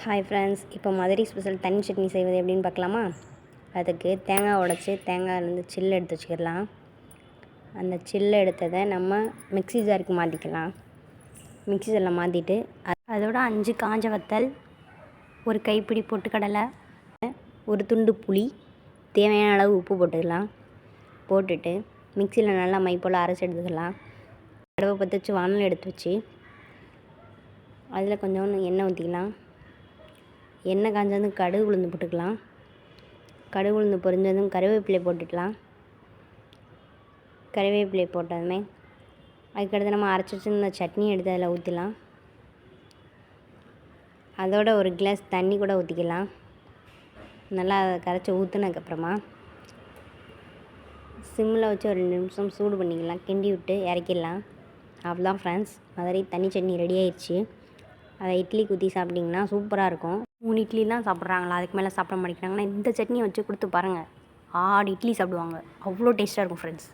Hi friends, இப்போ Madurai special தண்ணி சட்னி செய்வது எப்படின்னு பார்க்கலாமா? அதுக்கு தேங்காய் உடைச்சி தேங்காயிலேருந்து சில்லு எடுத்து வச்சுக்கிடலாம். அந்த சில்லு எடுத்ததை நம்ம மிக்ஸி ஜாருக்கு மாற்றிக்கலாம். மிக்ஸி ஜாரில் மாற்றிட்டு அதோட 5 காஞ்ச வத்தல், ஒரு கைப்பிடி பொட்டுக்கடலை, ஒரு துண்டு புளி, தேவையான அளவு உப்பு போட்டுக்கலாம். போட்டுட்டு மிக்சியில் நல்லா மை போல் அரைச்சி எடுத்துக்கலாம். அடுப்பை பற்ற வச்சு வானல் எடுத்து வச்சு அதில் கொஞ்சோண்டு எண்ணெய் ஊற்றிக்கலாம். எண்ணெய் காஞ்சதும் கடுகு உளுந்து போட்டுக்கலாம். கடுகு உளுந்து பொரிஞ்சதும் கருவேப்பிலை போட்டுக்கலாம். கருவேப்பிலை போட்டதுமே அதுக்கடுத்து நம்ம அரைச்சி வச்சுருந்த சட்னி எடுத்து அதில் ஊற்றிக்கலாம். அதோட ஒரு கிளாஸ் தண்ணி கூட ஊற்றிக்கலாம். நல்லா அதை கரைச்சி ஊற்றுனதுக்கப்புறமா சிம்மில் வச்சு ஒரு 2 நிமிஷம் சூடு பண்ணிக்கலாம். கிண்டி விட்டு இறக்கிடலாம். அவ்வளோதான் ஃப்ரெண்ட்ஸ், மதுரை தண்ணி சட்னி ரெடி ஆயிடுச்சு. அதை இட்லிக்கு ஊற்றி சாப்பிட்டிங்கன்னா சூப்பராக இருக்கும். 3 இட்லிலாம் சாப்பிட்றாங்களா, அதுக்கு மேலே சாப்பிட மாட்டேங்கிறாங்கன்னா இந்த சட்னியை வச்சு கொடுத்து பாருங்கள். 6 இட்லி சாப்பிடுவாங்க. அவ்வளோ டேஸ்ட்டாக இருக்கும் ஃப்ரெண்ட்ஸ்.